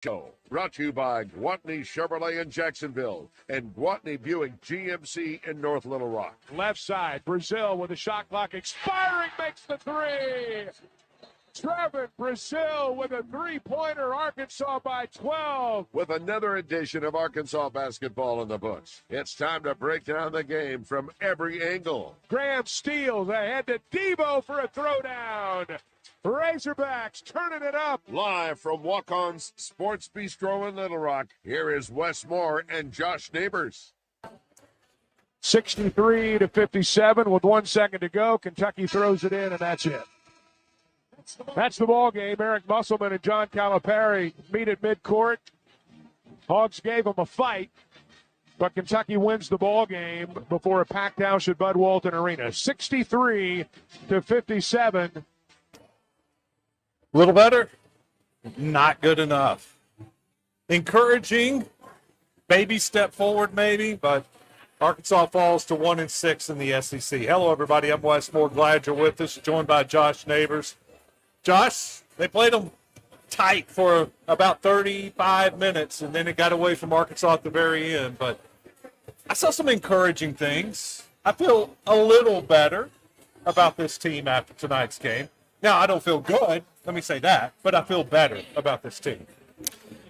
Show brought to you by Gwatney Chevrolet in Jacksonville and Gwatney Buick GMC in North Little Rock. Left side, Brazil with the shot clock expiring, makes the three. Trevin Brazil with a three-pointer, Arkansas by 12. With another edition of Arkansas basketball in the books, it's time to break down the game from every angle. Graham steals ahead to Devo for a throwdown. Razorbacks turning it up. Live from Walk Ons Sports Bistro in Little Rock, here is Wess Moore and Josh Neighbors. 63-57 with 1 second to go. Kentucky throws it in, and that's it. That's the ball game. Eric Musselman and John Calipari meet at midcourt. Hogs gave them a fight, but Kentucky wins the ball game before a packed house at Bud Walton Arena. 63-57. A little better, not good enough. Encouraging, baby step forward maybe, but Arkansas falls to 1-6 in the SEC. Hello, everybody. I'm Wess Moore. Glad you're with us. Joined by Josh Neighbors. Josh, they played them tight for about 35 minutes, and then it got away from Arkansas at the very end. But I saw some encouraging things. I feel a little better about this team after tonight's game. Now, I don't feel good, let me say that, but I feel better about this team.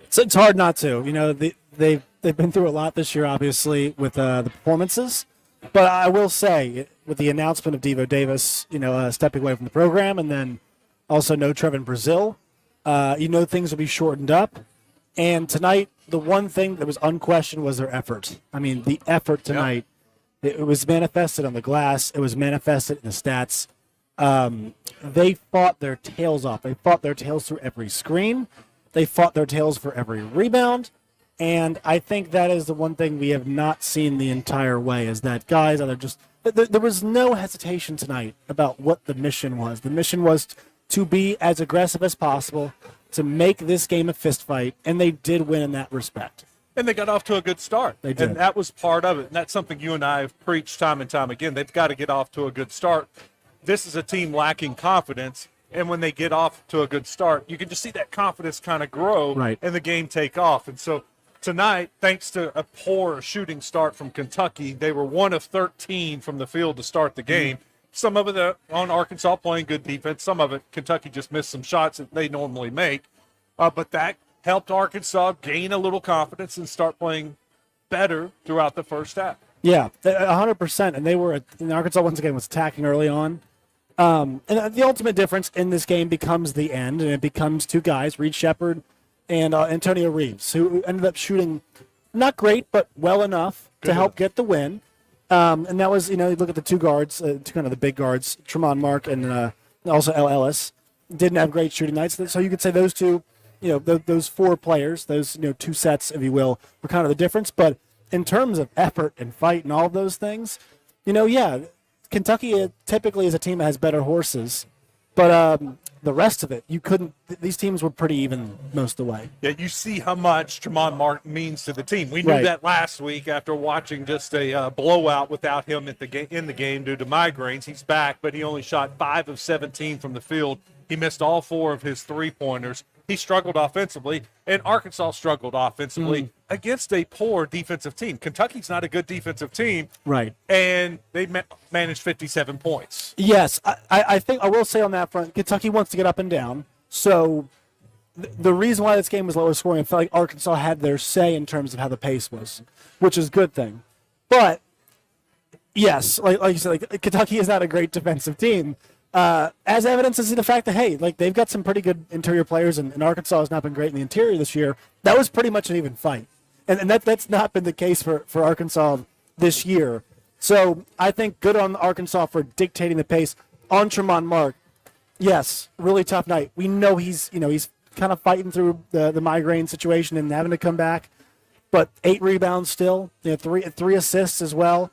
It's hard not to. You know, they've been through a lot this year, obviously, with the performances. But I will say, with the announcement of Devo Davis, stepping away from the program, and then also no Trevin Brazil, things will be shortened up. And tonight, the one thing that was unquestioned was their effort. I mean, the effort tonight, it was manifested on the glass. It was manifested in the stats. They fought their tails off. They fought their tails through every screen. They fought their tails for every rebound. And I think that is the one thing we have not seen the entire way, is that guys are just – there was no hesitation tonight about what the mission was. The mission was to be as aggressive as possible, to make this game a fist fight, and they did win in that respect. And they got off to a good start. They did. And that was part of it. And that's something you and I have preached time and time again. They've got to get off to a good start. This is a team lacking confidence, and when they get off to a good start, you can just see that confidence kind of grow and the game take off. And so tonight, thanks to a poor shooting start from Kentucky, they were 1 of 13 from the field to start the game. Some of it on Arkansas playing good defense. Some of it, Kentucky just missed some shots that they normally make. But that helped Arkansas gain a little confidence and start playing better throughout the first half. Yeah, 100%. And Arkansas, once again, was attacking early on. And the ultimate difference in this game becomes the end, and it becomes two guys, Reed Shepherd and Antonio Reeves, who ended up shooting not great, but well enough to help get the win. And that was, you look at the two guards, kind of the big guards, Tremont Mark and also L. Ellis, didn't have great shooting nights. So you could say those two, those four players, those, two sets, if you will, were kind of the difference. But in terms of effort and fight and all of those things, Kentucky typically is a team that has better horses, but the rest of it, these teams were pretty even most of the way. Yeah, you see how much Tremont Martin means to the team. We knew that last week after watching just a blowout without him in the game due to migraines. He's back, but he only shot 5 of 17 from the field. He missed all 4 of his three-pointers. He struggled offensively, and Arkansas struggled offensively against a poor defensive team. Kentucky's not a good defensive team. Right. And they managed 57 points. Yes. I think I will say on that front, Kentucky wants to get up and down. So the reason why this game was lower scoring, I felt like Arkansas had their say in terms of how the pace was, which is a good thing. But, yes, like you said, Kentucky is not a great defensive team. As evidence is the fact that, hey, they've got some pretty good interior players, and Arkansas has not been great in the interior this year. That was pretty much an even fight. And that's not been the case for Arkansas this year. So I think good on Arkansas for dictating the pace. On Tremont Mark, yes, really tough night. We know he's kind of fighting through the migraine situation and having to come back. But 8 rebounds still, three assists as well.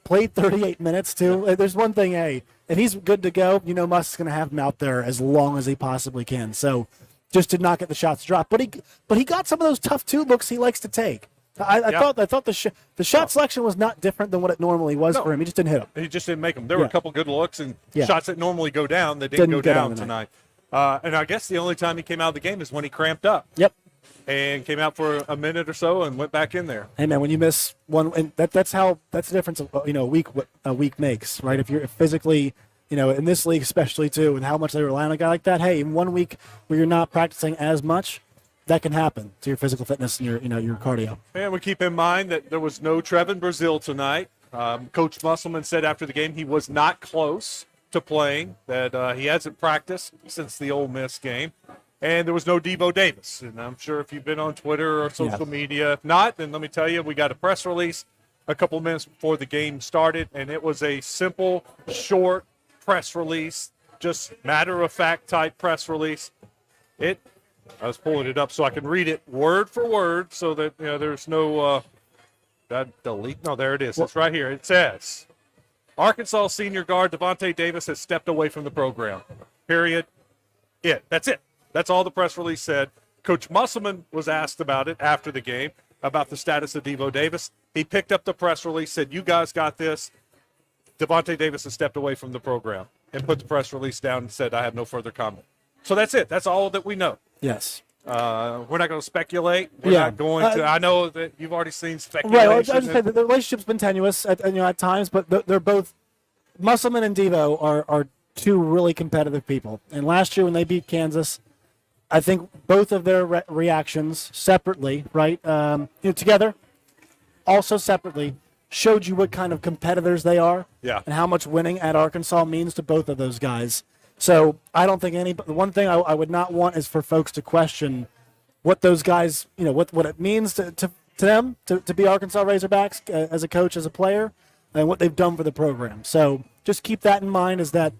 Played 38 minutes too. There's one thing, if he's good to go, Musk's going to have him out there as long as he possibly can. So just did not get the shots dropped. But he got some of those tough 2 looks he likes to take. I thought the shot selection was not different than what it normally was for him. He just didn't hit them. He just didn't make them. There were a couple good looks and shots that normally go down that didn't go down tonight. And I guess the only time he came out of the game is when he cramped up. Yep. and came out for a minute or so and went back in there. Hey man, when you miss one, and that's the difference of a week makes, right? If you're physically, in this league especially too, and how much they rely on a guy like that. Hey, in 1 week where you're not practicing as much, that can happen to your physical fitness and your cardio. And we keep in mind that there was no Trevin Brazil tonight. Coach Musselman said after the game he was not close to playing, that he hasn't practiced since the Ole Miss game. And there was no Devo Davis. And I'm sure if you've been on Twitter or social media, if not, then let me tell you, we got a press release a couple of minutes before the game started, and it was a simple, short press release, just matter-of-fact type press release. I was pulling it up so I can read it word for word so that there's no delete. No, there it is. It's right here. It says, Arkansas senior guard Devontae Davis has stepped away from the program. Period. That's it. That's all the press release said. Coach Musselman was asked about it after the game, about the status of Devo Davis. He picked up the press release, said, you guys got this. Devontae Davis has stepped away from the program, and put the press release down and said, I have no further comment. So that's it. That's all that we know. Yes. We're not going to speculate. We're not going to. I know that you've already seen speculation. Right. I was just saying the relationship's been tenuous at times, but they're both Musselman and Devo are two really competitive people. And last year when they beat Kansas, I think both of their reactions separately, right, together, also separately, showed you what kind of competitors they are, and how much winning at Arkansas means to both of those guys. So I don't think the one thing I would not want is for folks to question what those guys, what it means to them to be Arkansas Razorbacks as a coach, as a player, and what they've done for the program. So just keep that in mind, is that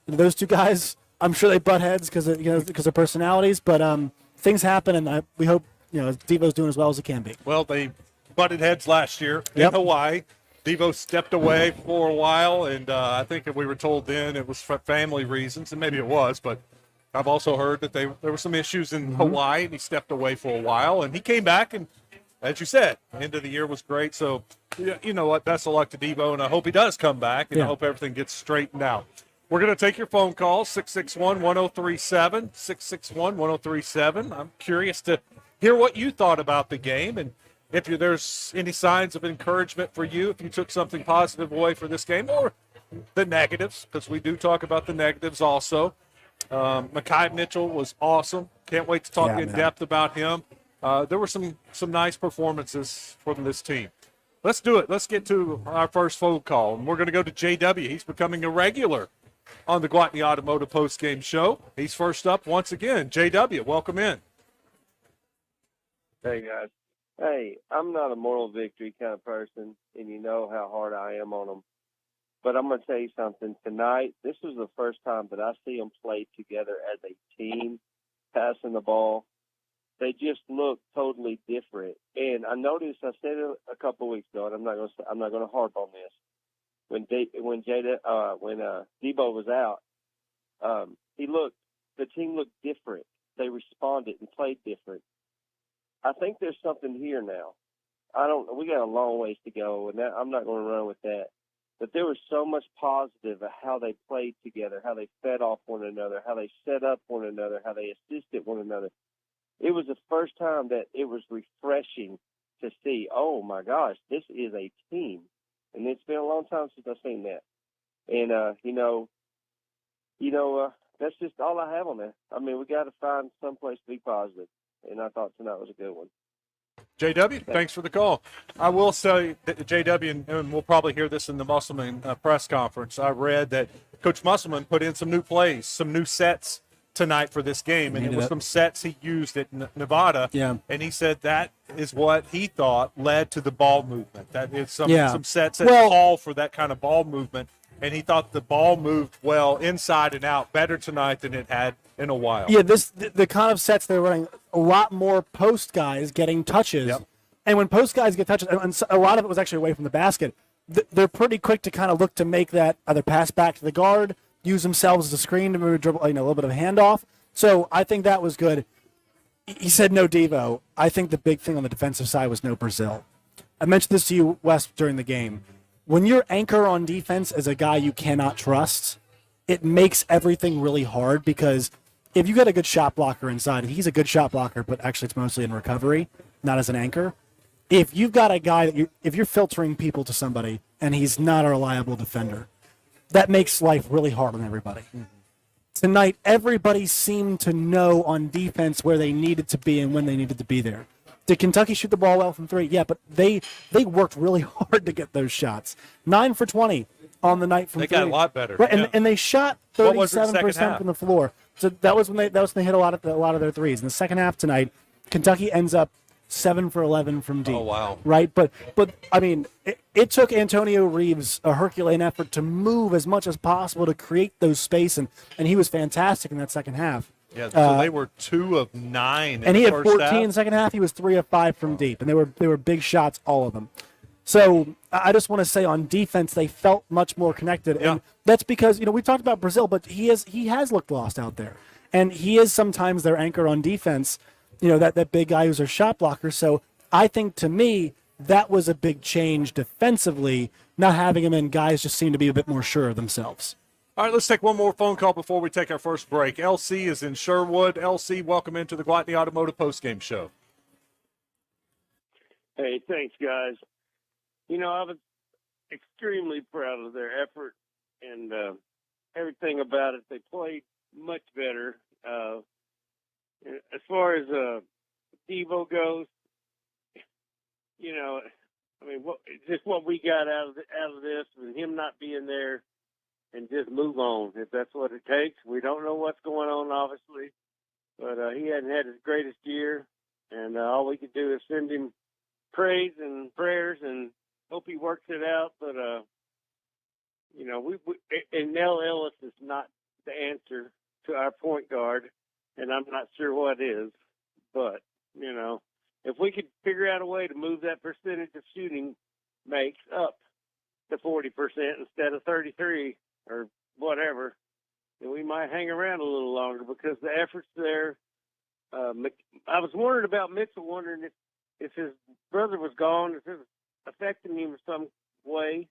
those two guys, I'm sure they butt heads because of personalities, but things happen, and we hope Devo's doing as well as he can be. Well, they butted heads last year in Hawaii. Devo stepped away for a while, and I think we were told then it was for family reasons, and maybe it was, but I've also heard that there were some issues in Hawaii, and he stepped away for a while, and he came back, and as you said, end of the year was great. So, you know what, best of luck to Devo, and I hope he does come back, and I hope everything gets straightened out. We're going to take your phone calls, 661-1037, 661-1037. I'm curious to hear what you thought about the game, and if there's any signs of encouragement for you, if you took something positive away for this game, or the negatives, because we do talk about the negatives also. Mekhi Mitchell was awesome. Can't wait to talk in depth about him. There were some nice performances from this team. Let's do it. Let's get to our first phone call, and we're going to go to JW. He's becoming a regular on the Gwatney Automotive Postgame Show. He's first up once again. JW, welcome in. Hey, guys. Hey, I'm not a moral victory kind of person, and you know how hard I am on them. But I'm going to tell you something. Tonight, this was the first time that I see them play together as a team, passing the ball. They just look totally different. And I noticed, I said it a couple of weeks ago, and I'm not going to harp on this. When Devo was out, the team looked different. They responded and played different. I think there's something here now. We got a long ways to go, and I'm not going to run with that. But there was so much positive of how they played together, how they fed off one another, how they set up one another, how they assisted one another. It was the first time that it was refreshing to see, oh, my gosh, this is a team. And it's been a long time since I've seen that. And, that's just all I have on that. I mean, we got to find some place to be positive. And I thought tonight was a good one. JW, thanks for the call. I will say that JW, and we'll probably hear this in the Musselman press conference, I read that Coach Musselman put in some new plays, some new sets tonight for this game, and it was some sets he used at Nevada. Yeah. And he said that is what he thought led to the ball movement. That is some sets that call for that kind of ball movement, and he thought the ball moved well inside and out better tonight than it had in a while. Yeah, the kind of sets they're running, a lot more post guys getting touches. Yep. And when post guys get touches, and a lot of it was actually away from the basket, they're pretty quick to kind of look to make that either pass back to the guard, use themselves as a screen to maybe dribble, a little bit of a handoff. So I think that was good. He said no Devo. I think the big thing on the defensive side was no Brazil. I mentioned this to you, Wes, during the game. When your anchor on defense is a guy you cannot trust, it makes everything really hard because if you got a good shot blocker inside, and he's a good shot blocker, but actually it's mostly in recovery, not as an anchor. If you've got a guy that if you're filtering people to somebody and he's not a reliable defender, that makes life really hard on everybody. Mm-hmm. Tonight, everybody seemed to know on defense where they needed to be and when they needed to be there. Did Kentucky shoot the ball well from three? Yeah, but they worked really hard to get those shots. 9 for 20 on the night from three. They got a lot better. Right, yeah. and they shot 37% from the floor. So that was when they hit a lot of their threes. In the second half tonight, Kentucky ends up 7 for 11 from deep. Oh, wow. Right? But I mean, it took Antonio Reeves a Herculean effort to move as much as possible to create those space, and he was fantastic in that second half. Yeah, so they were 2 of 9 and he had 14 half. in the second half. He was 3 of 5 from deep, and they were big shots, all of them. So I just want to say on defense, they felt much more connected, and that's because we talked about Brazil, but he has looked lost out there, and he is sometimes their anchor on defense. That big guy who's their shot blocker. So I think to me that was a big change defensively. Not having him in, guys just seem to be a bit more sure of themselves. All right, let's take one more phone call before we take our first break. LC is in Sherwood. LC, welcome into the Gwatney Automotive Postgame Show. Hey, thanks, guys. I was extremely proud of their effort and everything about it. They played much better. As far as Devo goes, what we got out of this, and him not being there, and just move on if that's what it takes. We don't know what's going on, obviously, but he hadn't had his greatest year, and all we could do is send him praise and prayers and hope he works it out. But and Nell Ellis is not the answer to our point guard, and I'm not sure what is. But if we could figure out a way to move that percentage of shooting makes up to 40% instead of 33 or whatever, then we might hang around a little longer because the effort's there. I was wondering about Mitchell, wondering if his brother was gone, if it was affecting him in some way,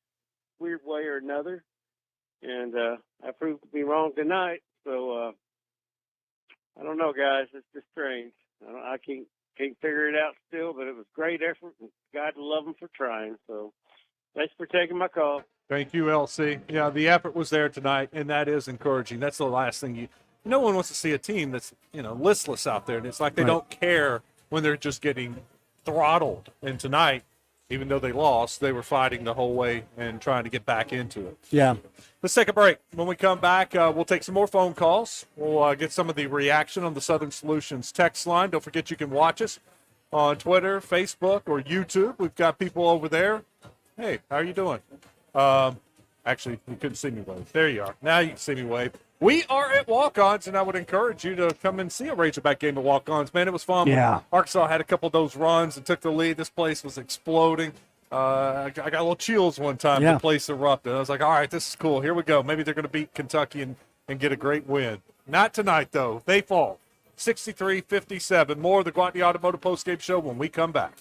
weird way or another. And I proved to be wrong tonight. So I don't know, guys. It's just strange. I can't figure it out still, but it was great effort, and God love them for trying. So thanks for taking my call. Thank you, LC. Yeah, the effort was there tonight, and that is encouraging. That's the last thing no one wants to see a team that's, listless out there. And it's like they don't care when they're just getting throttled. And tonight, even though they lost, they were fighting the whole way and trying to get back into it. Yeah. Let's take a break. When we come back, we'll take some more phone calls. We'll get some of the reaction on the Southern Solutions text line. Don't forget you can watch us on Twitter, Facebook, or YouTube. We've got people over there. Hey, how are you doing? Actually, you couldn't see me wave. There you are. Now you can see me wave. We are at Walk Ons, and I would encourage you to come and see a Razorback game at Walk Ons. Man, it was fun. Yeah. Arkansas had a couple of those runs and took the lead. This place was exploding. I got a little chills one time. The place erupted. I was like, all right, this is cool. Here we go. Maybe they're going to beat Kentucky and get a great win. Not tonight, though. They fall. 63-57. More of the Gwatney Automotive Postgame Show when we come back.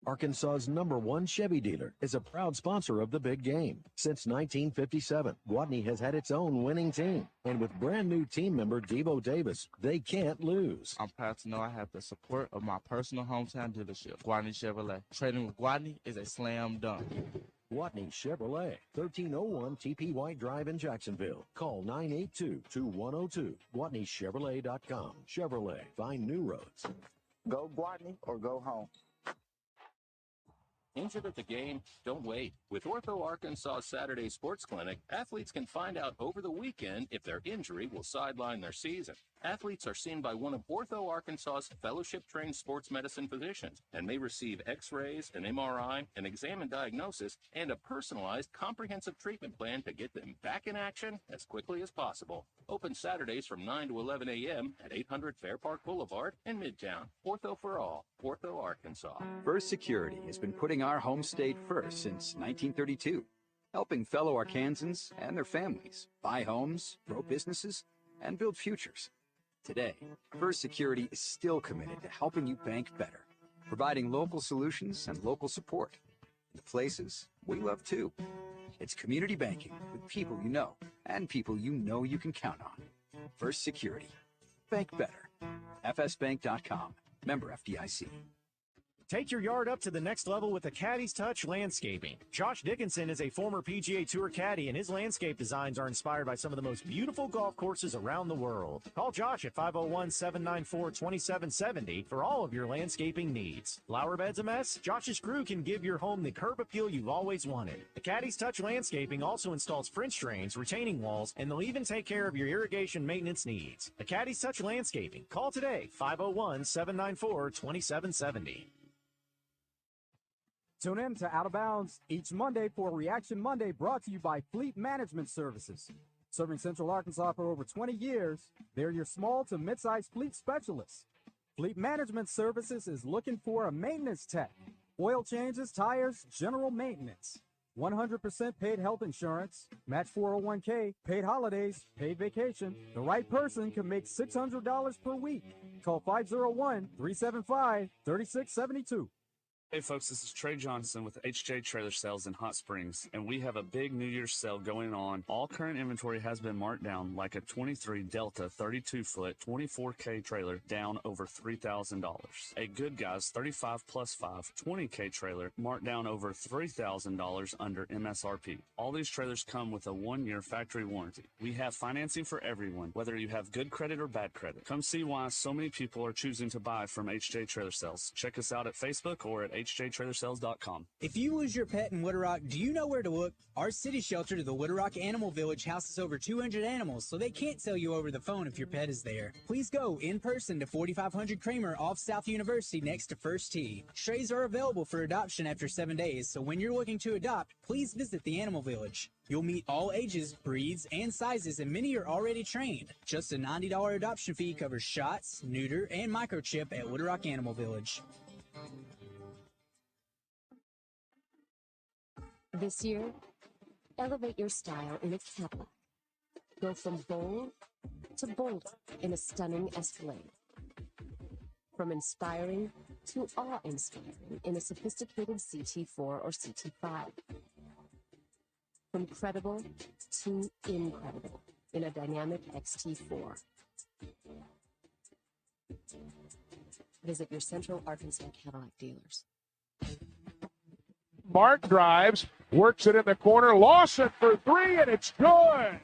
Arkansas's #1 Chevy dealer is a proud sponsor of the big game. Since 1957, Gwatney has had its own winning team. And with brand new team member Devo Davis, they can't lose. I'm proud to know I have the support of my personal hometown dealership, Gwatney Chevrolet. Trading with Gwatney is a slam dunk. Gwatney Chevrolet, 1301 TP White Drive in Jacksonville. Call 982-2102. GwatneyChevrolet.com. Chevrolet, find new roads. Go Gwatney or go home. Injured at the game? Don't wait. With Ortho Arkansas Saturday Sports Clinic, athletes can find out over the weekend if their injury will sideline their season. Athletes are seen by one of Ortho Arkansas's fellowship-trained sports medicine physicians and may receive x-rays, an MRI, an exam and diagnosis, and a personalized comprehensive treatment plan to get them back in action as quickly as possible. Open Saturdays from 9 to 11 a.m. at 800 Fair Park Boulevard in Midtown. Ortho for all. Ortho Arkansas. First Security has been putting our home state first since 1932, helping fellow Arkansans and their families buy homes, grow businesses, and build futures. Today, First Security is still committed to helping you bank better, providing local solutions and local support in the places we love too. It's community banking with people you know and people you know you can count on. First Security. Bank better. fsbank.com. Member FDIC. Take your yard up to the next level with the Caddy's Touch Landscaping. Josh Dickinson is a former PGA Tour caddy, and his landscape designs are inspired by some of the most beautiful golf courses around the world. Call Josh at 501-794-2770 for all of your landscaping needs. Flower beds a mess? Josh's crew can give your home the curb appeal you've always wanted. The Caddy's Touch Landscaping also installs French drains, retaining walls, and they'll even take care of your irrigation maintenance needs. The Caddy's Touch Landscaping. Call today, 501-794-2770. Tune in to Out of Bounds each Monday for Reaction Monday, brought to you by Fleet Management Services. Serving Central Arkansas for over 20 years, they're your small to mid-sized fleet specialists. Fleet Management Services is looking for a maintenance tech. Oil changes, tires, general maintenance. 100% paid health insurance, match 401k, paid holidays, paid vacation. The right person can make $600 per week. Call 501-375-3672. Hey folks, this is Trey Johnson with HJ Trailer Sales in Hot Springs, and we have a big New Year's sale going on. All current inventory has been marked down, like a 23 Delta 32-foot 24K trailer down over $3,000. A Good Guys 35 plus 5 20K trailer marked down over $3,000 under MSRP. All these trailers come with a 1-year factory warranty. We have financing for everyone, whether you have good credit or bad credit. Come see why so many people are choosing to buy from HJ Trailer Sales. Check us out at Facebook or at hjtrailersales.com. If you lose your pet in Little Rock, do you know where to look? Our city shelter, the Little Rock Animal Village, houses over 200 animals, so they can't tell you over the phone if your pet is there. Please go in person to 4500 Kramer off South University next to First Tee. Strays are available for adoption after 7 days, so when you're looking to adopt, please visit the Animal Village. You'll meet all ages, breeds, and sizes, and many are already trained. Just a $90 adoption fee covers shots, neuter, and microchip at Little Rock Animal Village. This year, elevate your style in a Cadillac. Go from bold to bold in a stunning Escalade. From inspiring to awe-inspiring in a sophisticated CT4 or CT5. From credible to incredible in a dynamic XT4. Visit your Central Arkansas Cadillac dealers. Mark drives, works it in the corner. Lawson for three, and it's good.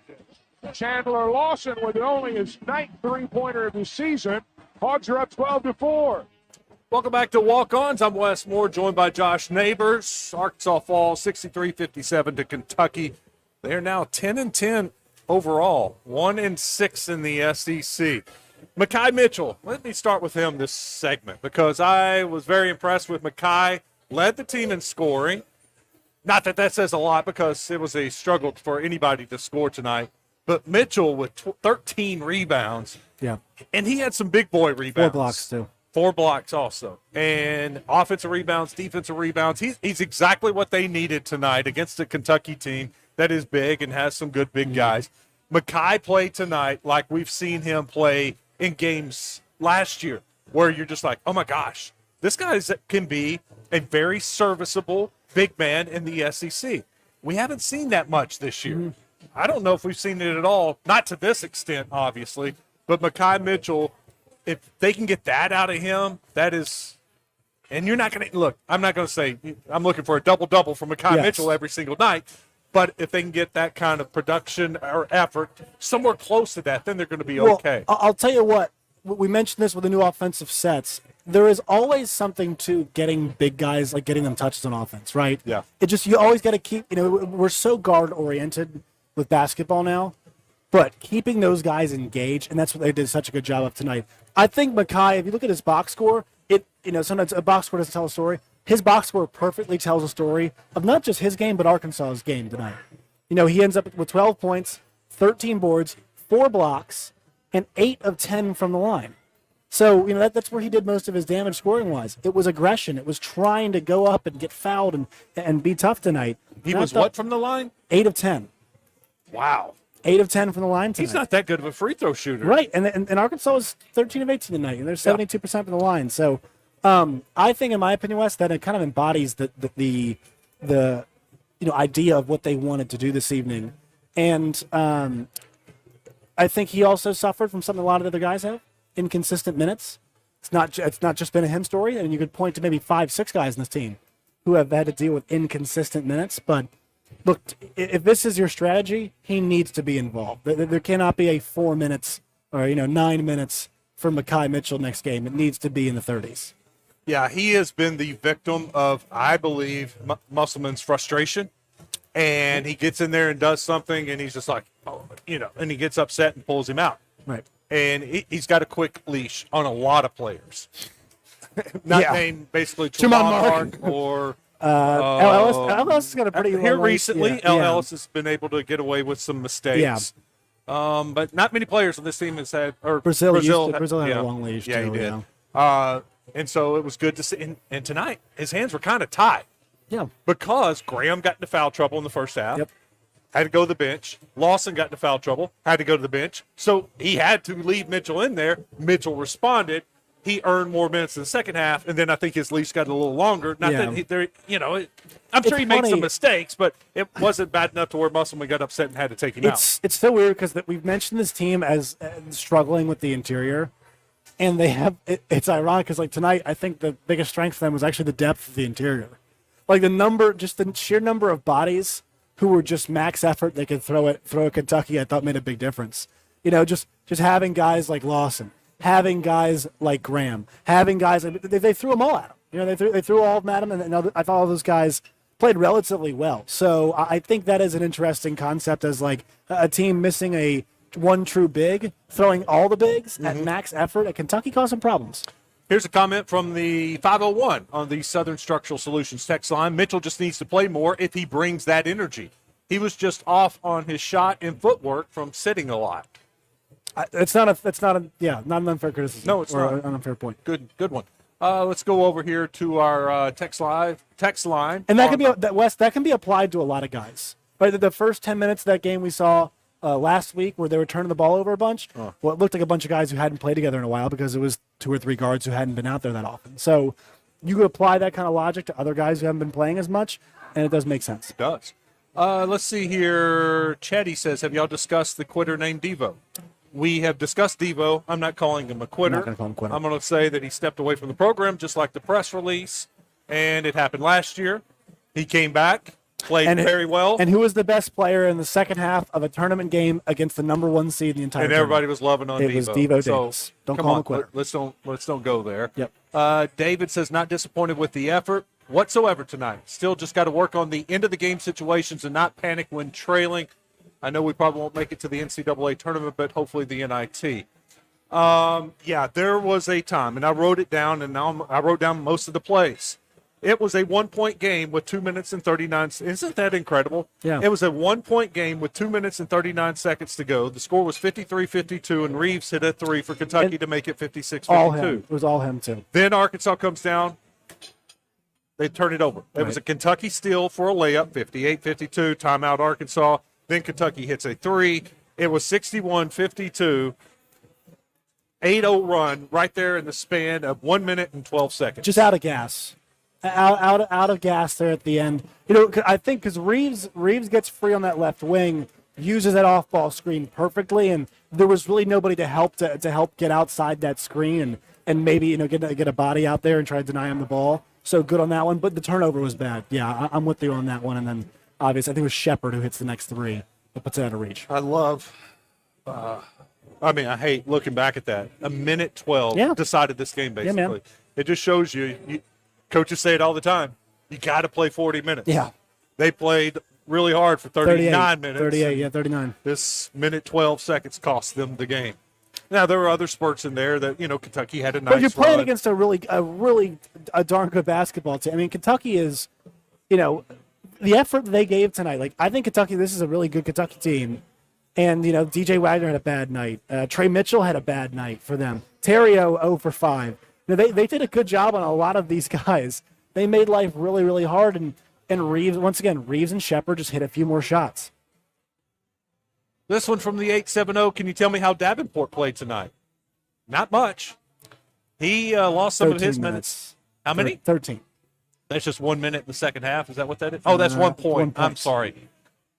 Chandler Lawson with only his 9th three-pointer of the season. Hogs are up 12-4. Welcome back to Walk Ons. I'm Wess Moore, joined by Josh Neighbors. Arkansas falls 63-57 to Kentucky. They are now 10-10 overall, 1-6 in the SEC. Mekhi Mitchell, let me start with him this segment because I was very impressed with Mekhi. Led the team in scoring. Not that that says a lot because it was a struggle for anybody to score tonight. But Mitchell with 13 rebounds. Yeah. And he had some big boy rebounds. 4 blocks, too. 4 blocks also. And offensive rebounds, defensive rebounds. He's exactly what they needed tonight against a Kentucky team that is big and has some good big guys. Mekhi played tonight like we've seen him play in games last year where you're just like, oh, my gosh. This guy can be a very serviceable big man in the SEC. We haven't seen that much this year. Mm-hmm. I don't know if we've seen it at all, not to this extent, obviously, but Mekhi Mitchell, if they can get that out of him, that is – and you're not going to – look, I'm not going to say I'm looking for a double-double from Mekhi Mitchell every single night, but if they can get that kind of production or effort somewhere close to that, then they're going to be okay. I'll tell you what. We mentioned this with the new offensive sets. There is always something to getting big guys, like getting them touches on offense, right? Yeah. It just, you always got to keep, we're so guard-oriented with basketball now, but keeping those guys engaged, and that's what they did such a good job of tonight. I think Mekhi, if you look at his box score, sometimes a box score doesn't tell a story. His box score perfectly tells a story of not just his game, but Arkansas's game tonight. He ends up with 12 points, 13 boards, 4 blocks, and 8 of 10 from the line. So, that's where he did most of his damage scoring-wise. It was aggression. It was trying to go up and get fouled and be tough tonight. He was what from the line? 8 of 10. Wow. 8 of 10 from the line tonight. He's not that good of a free throw shooter. Right, and Arkansas was 13 of 18 tonight, and they're 72% from the line. So I think, in my opinion, Wes, that it kind of embodies the idea of what they wanted to do this evening. And I think he also suffered from something a lot of the other guys have, inconsistent minutes. It's not just been a him story. I mean, you could point to maybe 5-6 guys in this team who have had to deal with inconsistent minutes. But look, if this is your strategy, he needs to be involved. There cannot be a 4 minutes or 9 minutes for Mekhi Mitchell next game. It needs to be in the 30s. Yeah, he has been the victim of, I believe, Musselman's frustration. And he gets in there and does something, and he's just like, and he gets upset and pulls him out. Right. And he's got a quick leash on a lot of players. Not named basically Tremont Mark or L. Ellis has got a pretty here long recently. L. Ellis has been able to get away with some mistakes. Yeah. But not many players on this team has had. Or Brazil had a long leash. Yeah, too, he did. And so it was good to see. And tonight, his hands were kind of tied. Yeah. Because Graham got into foul trouble in the first half. Yep. Had to go to the bench. Lawson got into foul trouble. Had to go to the bench. So he had to leave Mitchell in there. Mitchell responded. He earned more minutes in the second half, and then I think his leash got a little longer. Not that I'm sure he made some mistakes, but it wasn't bad enough to where Musselman got upset and had to take him out. It's so weird because we've mentioned this team as struggling with the interior, and they have. It's ironic because tonight, I think the biggest strength for them was actually the depth of the interior. The sheer number of bodies who were just max effort, they could throw at Kentucky, I thought made a big difference. Just having guys like Lawson, having guys like Graham, having guys they threw them all at him. They threw all of them at him, and I thought all those guys played relatively well. So I think that is an interesting concept as a team missing a one true big, throwing all the bigs at max effort at Kentucky caused some problems. Here's a comment from the 501 on the Southern Structural Solutions text line. Mitchell just needs to play more if he brings that energy. He was just off on his shot and footwork from sitting a lot. It's not an unfair criticism. No, it's not an unfair point. Good one. Let's go over here to our text line. And that can be that can be applied to a lot of guys. Right, the first 10 minutes of that game we saw last week where they were turning the ball over a bunch. Well, it looked like a bunch of guys who hadn't played together in a while because it was 2 or 3 guards who hadn't been out there that often. So you could apply that kind of logic to other guys who haven't been playing as much, and it does make sense. It does. Let's see here. Chetty says, have y'all discussed the quitter named Devo? We have discussed Devo. I'm not calling him a quitter. I'm not going to call him a quitter. I'm going to say that he stepped away from the program just like the press release, and it happened last year. He came back. Played very well. And who was the best player in the second half of a tournament game against the number 1 seed in the entire tournament? And everybody was loving on Devo. It was Devo Davis. So, don't call him a quitter. Let's don't go there. Yep. David says not disappointed with the effort whatsoever tonight. Still just got to work on the end of the game situations and not panic when trailing. I know we probably won't make it to the NCAA tournament, but hopefully the NIT. There was a time, and I wrote it down, and now I wrote down most of the plays. It was a 1-point game with 2 minutes and 39 seconds. Isn't that incredible? Yeah. It was a 1-point game with 2 minutes and 39 seconds to go. The score was 53-52, and Reeves hit a 3 for Kentucky to make it 56-52. All him. It was all him, too. Then Arkansas comes down. They turn it over. It was a Kentucky steal for a layup, 58-52, timeout Arkansas. Then Kentucky hits a 3. It was 61-52. 8-0 run right there in the span of 1 minute and 12 seconds. Just out of gas. Out of gas there at the end. I think because Reeves gets free on that left wing, uses that off-ball screen perfectly, and there was really nobody to help get outside that screen and maybe get a body out there and try to deny him the ball. So good on that one, but the turnover was bad. Yeah, I'm with you on that one. And then obviously I think it was Shepard who hits the next 3 that puts it out of reach. I love. I hate looking back at that. A minute 12 decided this game basically. Yeah, man. It just shows you. Coaches say it all the time. You got to play 40 minutes. Yeah. They played really hard for 39 minutes. 39. This minute 12 seconds cost them the game. Now there were other spurts in there that Kentucky had a nice. But you're playing run. against a really darn good basketball team. I mean, Kentucky is, the effort they gave tonight. I think Kentucky. This is a really good Kentucky team, and DJ Wagner had a bad night. Trey Mitchell had a bad night for them. Terrio 0 for 5. They did a good job on a lot of these guys. They made life really, really hard, and Reeves and Shepard just hit a few more shots. This one from the 870. Can you tell me how Davenport played tonight? Not much. He lost some of his minutes. How many? 13. That's just 1 minute in the second half. Is that what that is? Oh, that's 1 point. I'm sorry.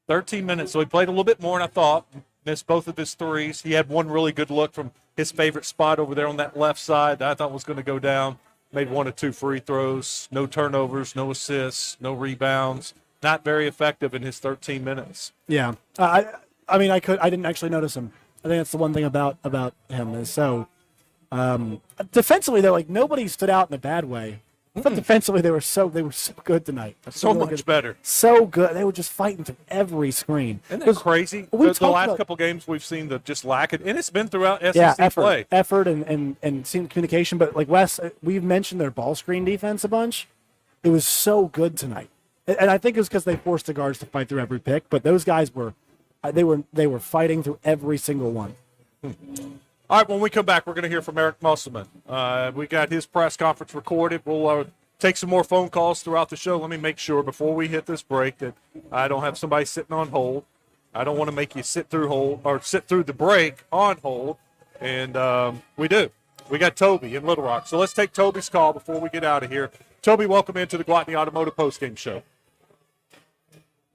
13 minutes. So he played a little bit more than I thought. Missed both of his threes. He had one really good look from his favorite spot over there on that left side that I thought was going to go down. Made 1 or 2 free throws. No turnovers, no assists, no rebounds. Not very effective in his 13 minutes. Yeah. I didn't actually notice him. I think that's the one thing about him is so defensively though, like nobody stood out in a bad way. But defensively they were so good tonight. So really much better. So good. They were just fighting through every screen. Isn't that crazy? The last couple games we've seen the just lack it, and it's been throughout SEC play. Effort and seeing communication. But like Wes, we've mentioned their ball screen defense a bunch. It was so good tonight. And I think it was because they forced the guards to fight through every pick, but those guys were fighting through every single one. All right, when we come back, we're going to hear from Eric Musselman. We got his press conference recorded. We'll take some more phone calls throughout the show. Let me make sure before we hit this break that I don't have somebody sitting on hold. I don't want to make you sit through the break on hold, and we do. We got Toby in Little Rock. So let's take Toby's call before we get out of here. Toby, welcome into the Gwatney Automotive Postgame Show.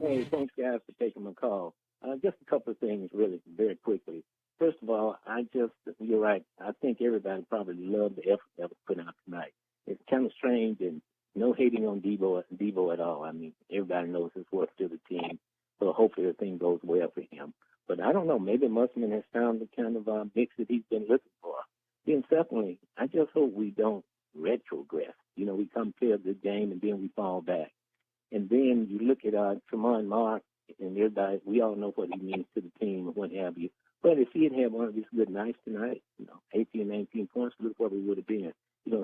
Hey, thanks, guys, for taking my call. Just a couple of things, really, very quickly. First of all, you're right. I think everybody probably loved the effort that was put out tonight. It's kind of strange and no hating on Debo at all. I mean, everybody knows his worth to the team, so hopefully the thing goes well for him. But I don't know, maybe Musselman has found the kind of mix that he's been looking for. Then secondly, I just hope we don't retrogress. We come play a good game and then we fall back. And then you look at Tremont Mark and everybody, we all know what he means to the team and what have you. But if he had had one of these good nights tonight, 18, 19 points, look where we would have been.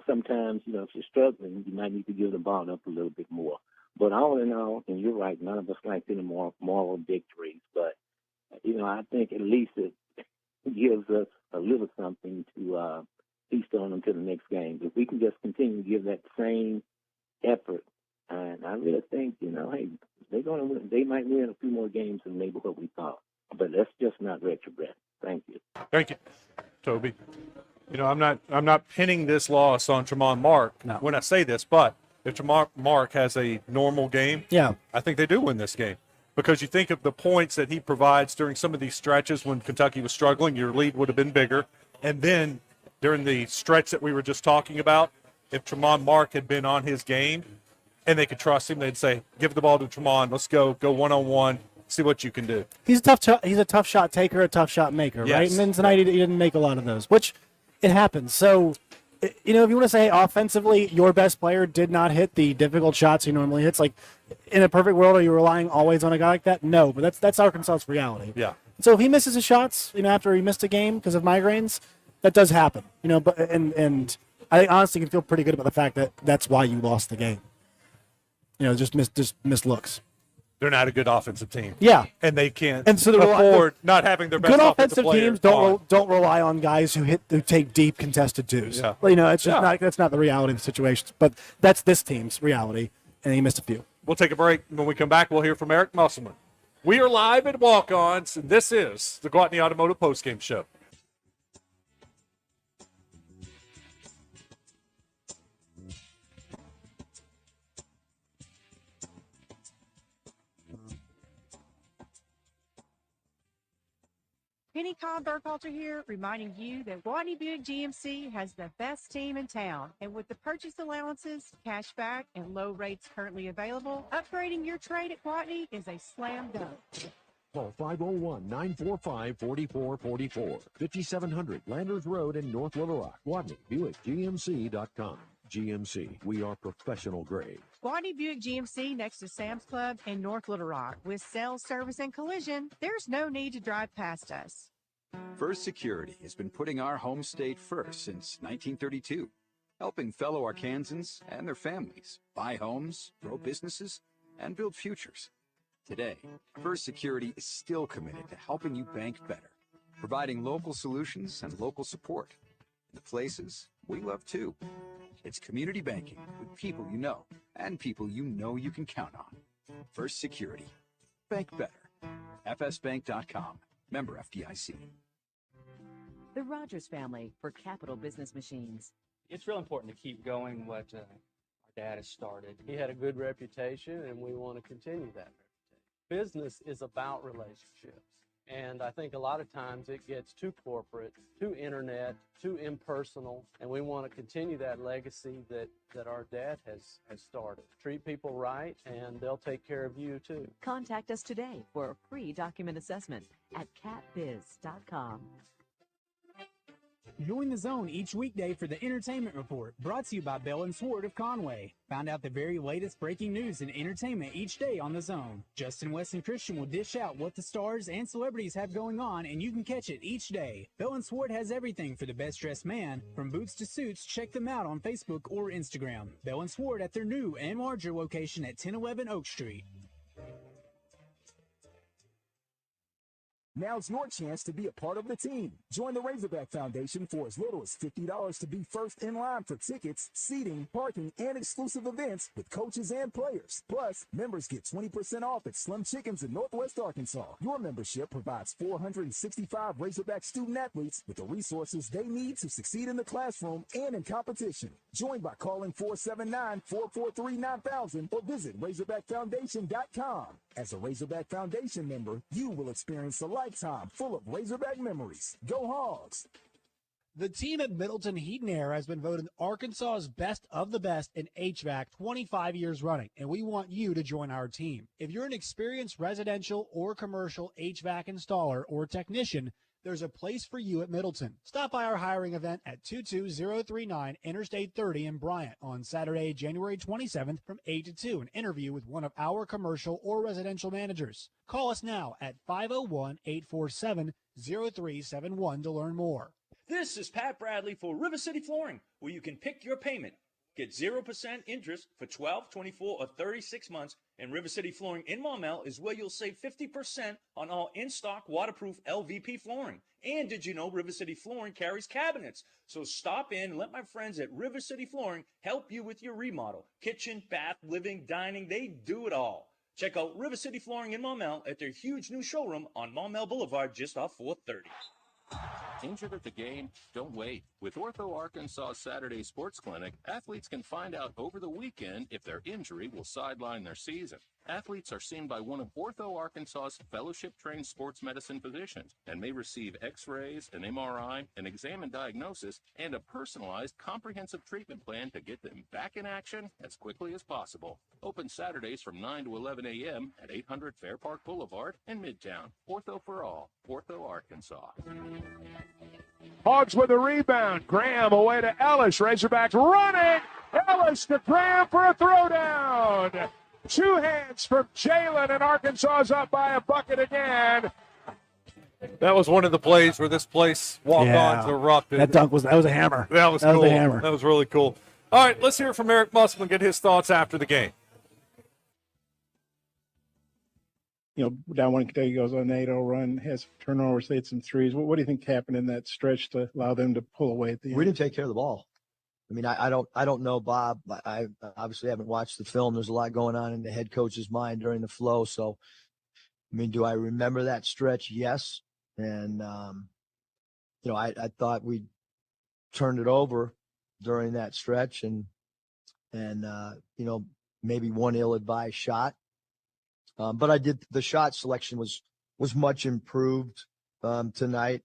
Sometimes, if you're struggling, you might need to give the ball up a little bit more. But all in all, and you're right, none of us like any more moral victories. But, I think at least it gives us a little something to feast on until the next game. If we can just continue to give that same effort, and I really think, hey, they're going to win. They might win a few more games than maybe what we thought. But let's just not retrogress. Thank you. Thank you, Toby. I'm not pinning this loss on Tremont Mark when I say this, but if Tremont Mark has a normal game, I think they do win this game. Because you think of the points that he provides during some of these stretches when Kentucky was struggling, your lead would have been bigger. And then during the stretch that we were just talking about, if Tremont Mark had been on his game and they could trust him, they'd say, give the ball to Tremont, let's go one-on-one. See what you can do. He's a tough shot taker, a tough shot maker, right? And then tonight he didn't make a lot of those, which it happens. So, if you want to say offensively, your best player did not hit the difficult shots he normally hits. Like in a perfect world, are you relying always on a guy like that? No, but that's Arkansas's reality. Yeah. So if he misses his shots, after he missed a game because of migraines, that does happen. But and I honestly can feel pretty good about the fact that that's why you lost the game. Just missed looks. They're not a good offensive team. Yeah. And they can't afford not having their best good offensive teams don't rely on guys who take deep contested twos. Yeah. It's just that's not the reality of the situation. But that's this team's reality, and he missed a few. We'll take a break. When we come back, we'll hear from Eric Musselman. We are live at Walk Ons, and this is the Gwatney Automotive Postgame Show. Penny Cobb Burkhalter here, reminding you that Gwatney Buick GMC has the best team in town. And with the purchase allowances, cash back, and low rates currently available, upgrading your trade at Gwatney is a slam dunk. Call 501-945-4444. 5700 Landers Road in North Little Rock. Gwatney, BuickGMC.com. GMC, we are professional grade. Gwatney Buick GMC next to Sam's Club in North Little Rock. With sales, service, and collision, there's no need to drive past us. First Security has been putting our home state first since 1932, helping fellow Arkansans and their families buy homes, grow businesses, and build futures. Today, First Security is still committed to helping you bank better, providing local solutions and local support in the places we love too. It's community banking with people you know and people you know you can count on. First Security. Bank better. FSbank.com. Member FDIC. The Rogers family for Capital Business Machines. It's real important to keep going what our dad has started. He had a good reputation, and we want to continue that reputation. Business is about relationships. And I think a lot of times it gets too corporate, too internet, too impersonal, and we want to continue that legacy that our dad has started. Treat people right, and they'll take care of you too. Contact us today for a free document assessment at catbiz.com. Join the Zone each weekday for the Entertainment Report, brought to you by Bell and Sword of Conway. Find out the very latest breaking news and entertainment each day on the Zone. Justin, West, and Christian will dish out what the stars and celebrities have going on, and you can catch it each day. Bell and Sword has everything for the best dressed man. From boots to suits, check them out on Facebook or Instagram. Bell and Sword at their new and larger location at 1011 Oak Street. Now's your chance to be a part of the team. Join the Razorback Foundation for as little as $50 to be first in line for tickets, seating, parking, and exclusive events with coaches and players. Plus, members get 20% off at Slim Chickens in Northwest Arkansas. Your membership provides 465 Razorback student athletes with the resources they need to succeed in the classroom and in competition. Join by calling 479-443-9000 or visit RazorbackFoundation.com. As a Razorback Foundation member, you will experience a lifetime full of Razorback memories. Go Hogs! The team at Middleton Heat and Air has been voted Arkansas's best of the best in HVAC 25 years running, and we want you to join our team. If you're an experienced residential or commercial HVAC installer or technician, there's a place for you at Middleton. Stop by our hiring event at 22039 Interstate 30 in Bryant on Saturday, January 27th from 8 to 2 and interview with one of our commercial or residential managers. Call us now at 501-847-0371 to learn more. This is Pat Bradley for River City Flooring, where you can pick your payment. Get 0% interest for 12, 24, or 36 months, and River City Flooring in Maumelle is where you'll save 50% on all in-stock waterproof LVP flooring. And did you know River City Flooring carries cabinets? So stop in and let my friends at River City Flooring help you with your remodel. Kitchen, bath, living, dining, they do it all. Check out River City Flooring in Maumelle at their huge new showroom on Maumelle Boulevard just off 430. Injured at the game? Don't wait. With Ortho Arkansas Saturday Sports Clinic, athletes can find out over the weekend if their injury will sideline their season. Athletes are seen by one of Ortho Arkansas's fellowship-trained sports medicine physicians and may receive x-rays, an MRI, an exam and diagnosis, and a personalized comprehensive treatment plan to get them back in action as quickly as possible. Open Saturdays from 9 to 11 a.m. at 800 Fair Park Boulevard in Midtown. Ortho for all. Ortho Arkansas. Hogs with a rebound. Graham away to Ellis. Razorbacks running. Ellis to Graham for a throwdown. Two hands from Jalen, and Arkansas's up by a bucket again. That was one of the plays where this place walk-ons erupted. That dunk was a hammer. That was cool. Was a hammer. That was really cool. All right, let's hear from Eric Musselman, get his thoughts after the game. You know, down one Kentucky goes on an 8-0 run, has turnovers, hit some threes. What do you think happened in that stretch to allow them to pull away at the end? We didn't take care of the ball. I mean, I don't know, Bob. I obviously haven't watched the film. There's a lot going on in the head coach's mind during the flow. So, I mean, do I remember that stretch? Yes. And, you know, I thought we turned it over during that stretch and you know, maybe one ill-advised shot. But the shot selection was much improved tonight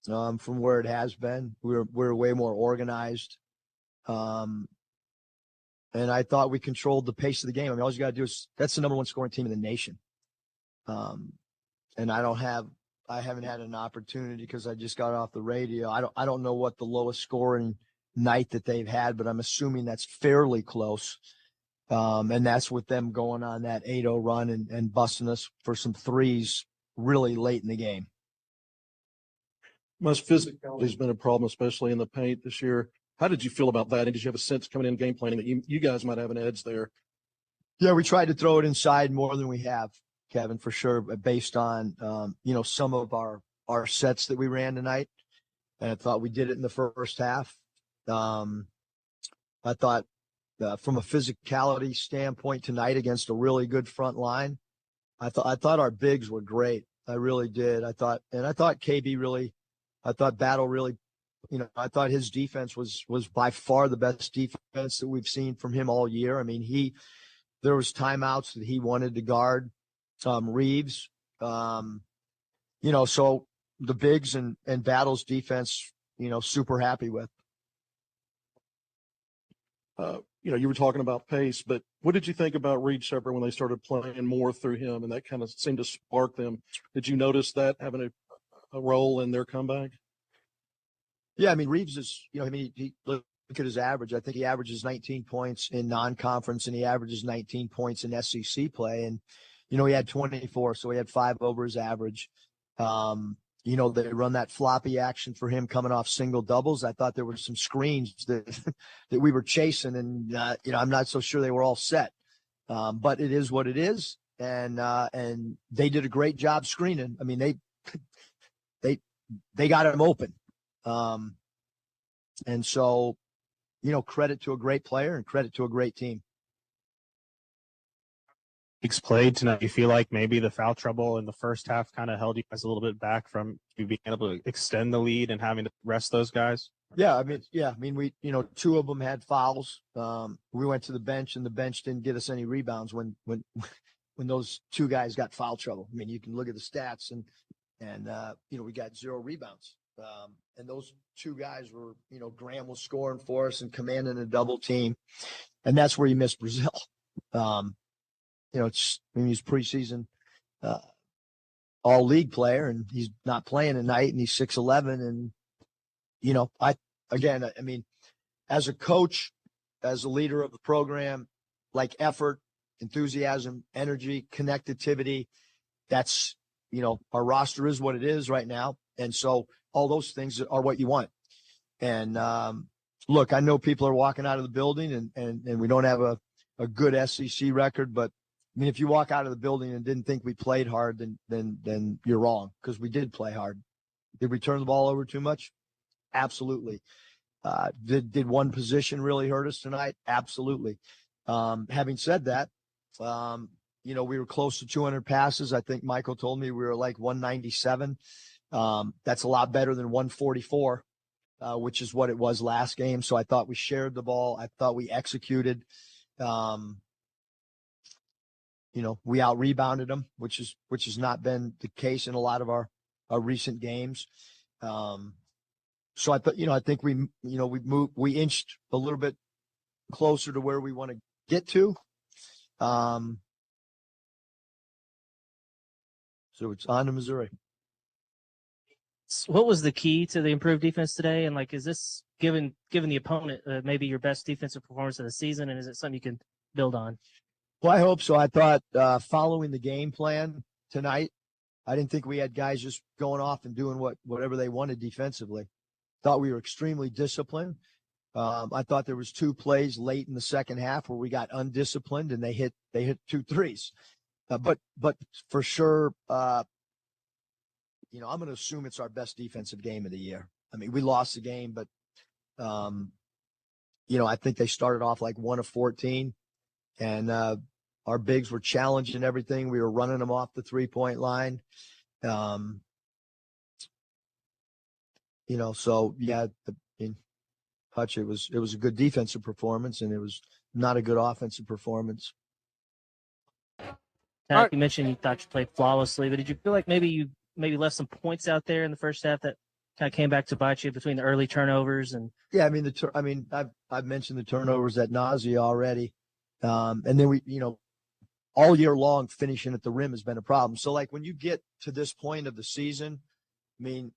from where it has been. We're way more organized. And I thought we controlled the pace of the game. I mean, all you got to do is that's the number one scoring team in the nation. And I haven't had an opportunity because I just got off the radio. I don't know what the lowest scoring night that they've had, but I'm assuming that's fairly close. And that's with them going on that 8-0 run and busting us for some threes really late in the game. Much physicality has been a problem, especially in the paint this year. How did you feel about that? And did you have a sense coming in game planning that you guys might have an edge there? Yeah, we tried to throw it inside more than we have, Kevin, for sure, based on, you know, some of our sets that we ran tonight. And I thought we did it in the first half. I thought from a physicality standpoint tonight against a really good front line, I thought our bigs were great. I really did. I thought Battle really, I thought his defense was by far the best defense that we've seen from him all year. I mean, there was timeouts that he wanted to guard Reeves. So the bigs and Battle's defense, super happy with. You were talking about pace, but what did you think about Reed Shepherd when they started playing more through him, and that kind of seemed to spark them? Did you notice that having a role in their comeback? Yeah, I mean, Reeves is, he look at his average. I think he averages 19 points in non-conference, and he averages 19 points in SEC play. And, he had 24, so he had 5 over his average. They run that floppy action for him coming off single doubles. I thought there were some screens that that we were chasing, and I'm not so sure they were all set. But it is what it is, and they did a great job screening. I mean, they got him open, and so credit to a great player and credit to a great team. Played tonight. You feel like maybe the foul trouble in the first half kind of held you guys a little bit back from you being able to extend the lead and having to rest those guys? Yeah, I mean, we, 2 of them had fouls. We went to the bench, and the bench didn't get us any rebounds when those 2 guys got foul trouble. I mean, you can look at the stats, and we got 0 rebounds. And those 2 guys were, Graham was scoring for us and commanding a double team, and that's where you miss Brazil. He's preseason all league player, and he's not playing tonight, and he's 6'11", and I mean, as a coach, as a leader of the program, like effort, enthusiasm, energy, connectivity, that's our roster is what it is right now, and so all those things are what you want. And look, I know people are walking out of the building, and we don't have a good SEC record, but I mean, if you walk out of the building and didn't think we played hard, then you're wrong, because we did play hard. Did we turn the ball over too much? Absolutely. Did one position really hurt us tonight? Absolutely. Having said that, we were close to 200 passes. I think Michael told me we were like 197. That's a lot better than 144, which is what it was last game. So I thought we shared the ball. I thought we executed. We out-rebounded them, which has not been the case in a lot of our recent games. So I thought, I think we inched a little bit closer to where we want to get to. So it's on to Missouri. What was the key to the improved defense today? And is this given the opponent maybe your best defensive performance of the season? And is it something you can build on? Well, I hope so. I thought following the game plan tonight, I didn't think we had guys just going off and doing whatever they wanted defensively. Thought we were extremely disciplined. I thought there was 2 plays late in the second half where we got undisciplined and they hit 2 threes. But for sure, I'm going to assume it's our best defensive game of the year. I mean, we lost the game, but I think they started off like 1 of 14, and our bigs were challenging everything. We were running them off the 3-point line. So yeah, Hutch, it was a good defensive performance, and it was not a good offensive performance. Right. You mentioned you thought you played flawlessly, but did you feel like maybe you left some points out there in the first half that kind of came back to bite you between the early turnovers? And yeah, I mean, I've mentioned the turnovers ad nauseam already, and then we, all year long finishing at the rim has been a problem. So like when you get to this point of the season, I mean,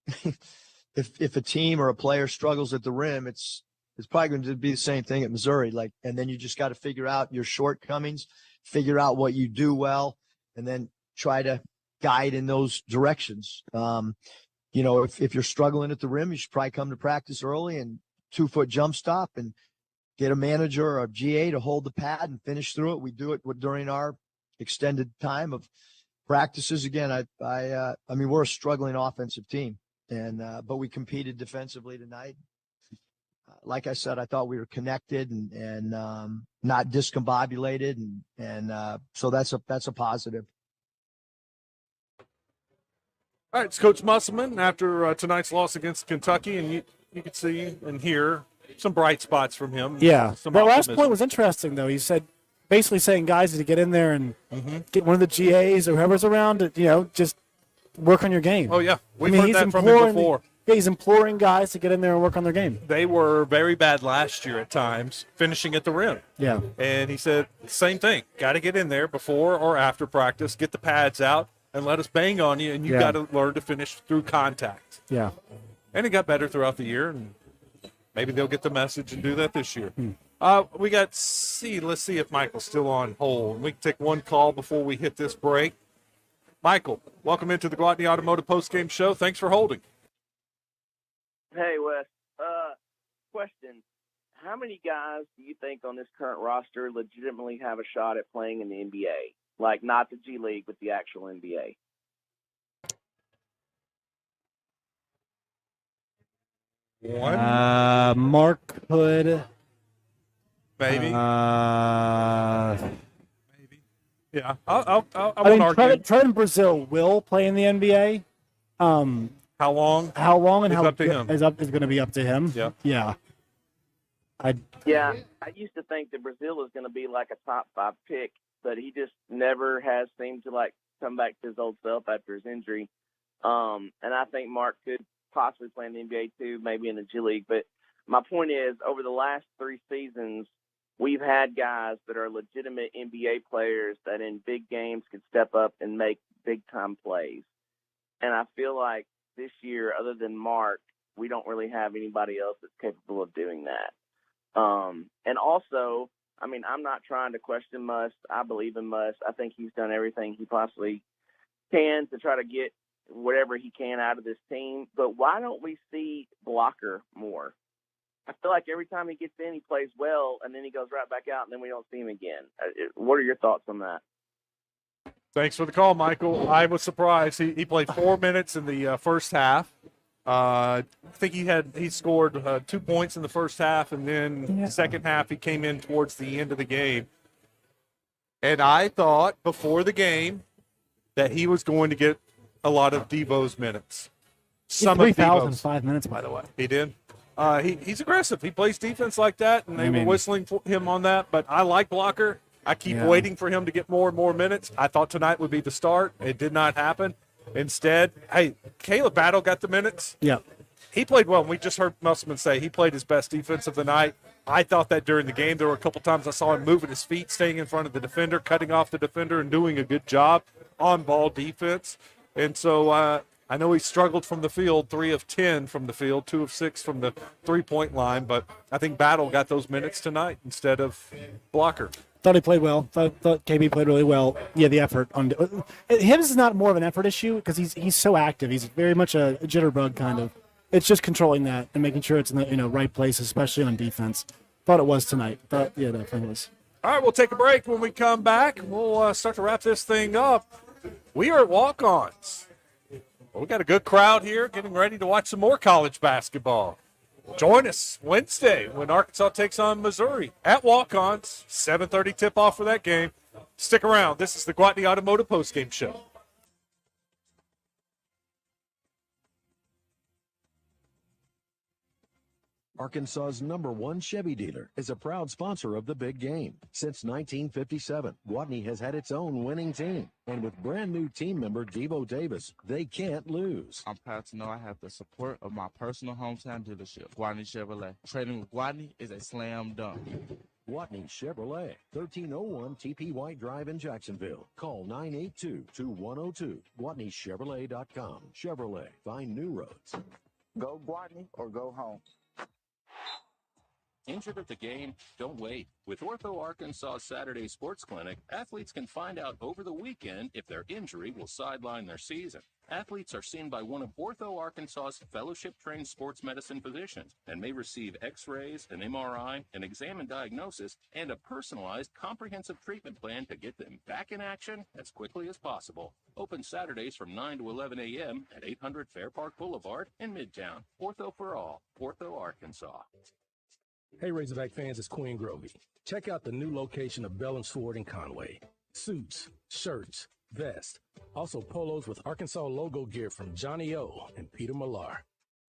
if a team or a player struggles at the rim, it's probably going to be the same thing at Missouri. And then you just got to figure out your shortcomings, figure out what you do well, and then try to guide in those directions. If you're struggling at the rim, you should probably come to practice early and 2-foot jump stop and get a manager or a GA to hold the pad and finish through it. We do it during our extended time of practices. Again, I mean, we're a struggling offensive team, but we competed defensively tonight. Like I said, I thought we were connected and not discombobulated, and so that's a positive. All right, it's Coach Musselman after tonight's loss against Kentucky, and you can see and hear some bright spots from him. Yeah. Some That last optimism. point was interesting, though. He said, basically saying guys need to get in there and get one of the GAs or whoever's around to, just work on your game. Oh, yeah. We've heard that from him before. Yeah, he's imploring guys to get in there and work on their game. They were very bad last year at times, finishing at the rim. Yeah. And he said, same thing. Got to get in there before or after practice, get the pads out, and let us bang on you, and you got to learn to finish through contact. Yeah. And it got better throughout the year, and maybe they'll get the message and do that this year. We got let's see if Michael's still on hold. We can take one call before we hit this break. Michael, welcome into the Gwatney Automotive Postgame Show. Thanks for holding. Hey, Wes. Question. How many guys do you think on this current roster legitimately have a shot at playing in the NBA? Like, not the G League, but the actual NBA? One. Mark Hood. Maybe. Yeah, I I won't mean, argue. Trent Brazil will play in the NBA. How long? How long and It's how up to him. is going to be up to him. Yeah. Yeah. Yeah, I used to think that Brazil was going to be like a top 5 pick, but he just never has seemed to come back to his old self after his injury. And I think Mark could possibly play in the NBA too, maybe in the G League. But my point is, over the last 3 seasons, we've had guys that are legitimate NBA players that in big games could step up and make big-time plays. And I feel like this year, other than Mark, we don't really have anybody else that's capable of doing that. And also, I mean, I'm not trying to question Muss. I believe in Muss. I think he's done everything he possibly can to try to get whatever he can out of this team. But why don't we see Blocker more? I feel like every time he gets in, he plays well, and then he goes right back out, and then we don't see him again. What are your thoughts on that? Thanks for the call, Michael. I was surprised. He played 4 minutes in the first half. I think he scored 2 points in the first half, and then the second half he came in towards the end of the game. And I thought before the game that he was going to get a lot of Devo's minutes. Some of 3,005 minutes, by the way. He did. He's aggressive. He plays defense like that, and they were whistling for him on that. But I like Blocker. I keep waiting for him to get more and more minutes. I thought tonight would be the start. It did not happen. Instead, hey, Caleb Battle got the minutes. Yeah. He played well. We just heard Musselman say he played his best defense of the night. I thought that during the game. There were a couple times I saw him moving his feet, staying in front of the defender, cutting off the defender, and doing a good job on ball defense. And so I know he struggled from the field, 3 of 10 from the field, 2 of 6 from the three-point line, but I think Battle got those minutes tonight instead of Blocker. Thought he played well. Thought KB played really well. Yeah, the effort on his is not more of an effort issue because he's so active. He's very much a jitterbug kind of. It's just controlling that and making sure it's in the right place, especially on defense. Thought it was tonight. Yeah, definitely was. All right, we'll take a break. When we come back, we'll start to wrap this thing up. We are at Walk Ons. Well, we got a good crowd here getting ready to watch some more college basketball. Join us Wednesday when Arkansas takes on Missouri at Walk Ons. 7:30 tip-off for that game. Stick around. This is the Gwatney Automotive Postgame Show. Arkansas's #1 Chevy dealer is a proud sponsor of the big game. Since 1957, Gwatney has had its own winning team. And with brand new team member Devo Davis, they can't lose. I'm proud to know I have the support of my personal hometown dealership, Gwatney Chevrolet. Trading with Gwatney is a slam dunk. Gwatney Chevrolet, 1301 TP White Drive in Jacksonville. Call 982-2102. GwatneyChevrolet.com. Chevrolet, find new roads. Go Gwatney or go home. Injured at the game? Don't wait. With Ortho Arkansas Saturday Sports Clinic, athletes can find out over the weekend if their injury will sideline their season. Athletes are seen by one of Ortho Arkansas's fellowship-trained sports medicine physicians and may receive x-rays, an MRI, an exam and diagnosis, and a personalized comprehensive treatment plan to get them back in action as quickly as possible. Open Saturdays from 9 to 11 a.m. at 800 Fair Park Boulevard in Midtown. Ortho for all. Ortho Arkansas. Hey Razorback fans, it's Queen Grovey. Check out the new location of Bellums Ford in Conway. Suits, shirts, vest. Also polos with Arkansas logo gear from Johnny O and Peter Millar.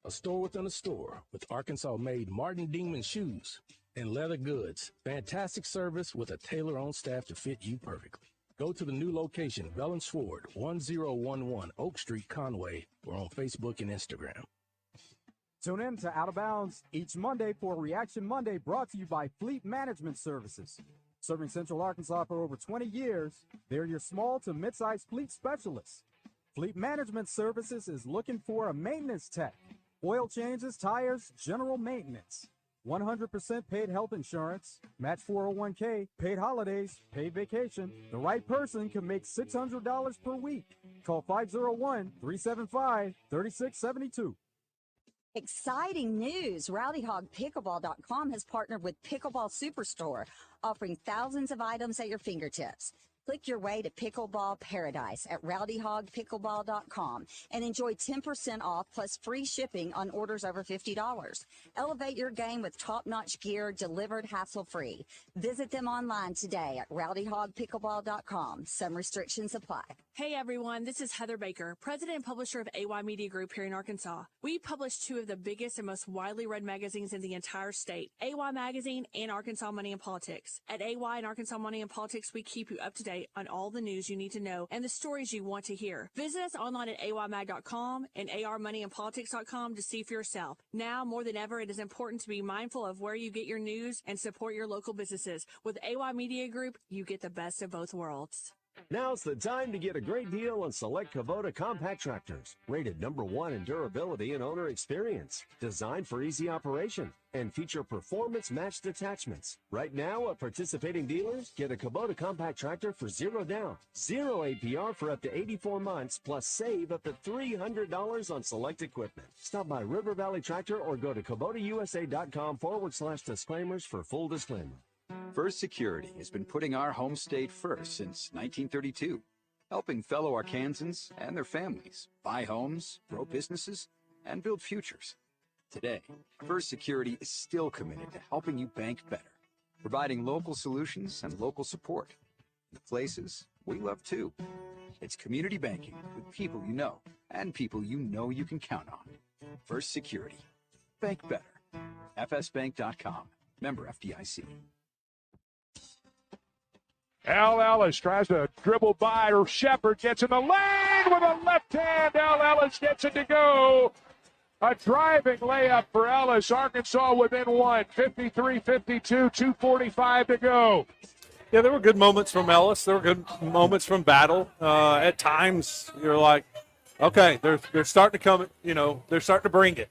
A store within a store with Arkansas-made Martin Dingman shoes and leather goods. Fantastic service with a tailor on staff to fit you perfectly. Go to the new location, Bell and Sword, 1011 Oak Street, Conway, or on Facebook and Instagram. Tune in to Out of Bounds each Monday for Reaction Monday, brought to you by Fleet Management Services. Serving Central Arkansas for over 20 years, they're your small to mid-sized fleet specialists. Fleet Management Services is looking for a maintenance tech. Oil changes, tires, general maintenance. 100% paid health insurance, match 401k, paid holidays, paid vacation. The right person can make $600 per week. Call 501-375-3672. Exciting news! RowdyHogPickleball.com has partnered with Pickleball Superstore, offering thousands of items at your fingertips. Click your way to Pickleball Paradise at RowdyHogPickleball.com and enjoy 10% off plus free shipping on orders over $50. Elevate your game with top-notch gear delivered hassle-free. Visit them online today at RowdyHogPickleball.com. Some restrictions apply. Hey everyone, this is Heather Baker, president and publisher of AY Media Group here in Arkansas. We publish two of the biggest and most widely read magazines in the entire state, AY Magazine and Arkansas Money and Politics. At AY and Arkansas Money and Politics, we keep you up to date on all the news you need to know and the stories you want to hear. Visit us online at aymag.com and armoneyandpolitics.com to see for yourself. Now, more than ever, it is important to be mindful of where you get your news and support your local businesses. With AY Media Group, you get the best of both worlds. Now's the time to get a great deal on select Kubota compact tractors, rated #1 in durability and owner experience, designed for easy operation, and feature performance-matched attachments. Right now, at participating dealers, get a Kubota compact tractor for $0 down, 0 APR for up to 84 months, plus save up to $300 on select equipment. Stop by River Valley Tractor or go to KubotaUSA.com/disclaimers for full disclaimer. First Security has been putting our home state first since 1932, helping fellow Arkansans and their families buy homes, grow businesses, and build futures. Today, First Security is still committed to helping you bank better, providing local solutions and local support. The places we love too. It's community banking with people you know and people you know you can count on. First Security. Bank better. FSBank.com. Member FDIC. Al Ellis tries to dribble by, or Shepard gets in the lane with a left hand. Al Ellis gets it to go. A driving layup for Ellis. Arkansas within one, 53-52, 2:45 to go. Yeah, there were good moments from Ellis. There were good moments from Battle. At times, you're like, okay, they're starting to come, they're starting to bring it.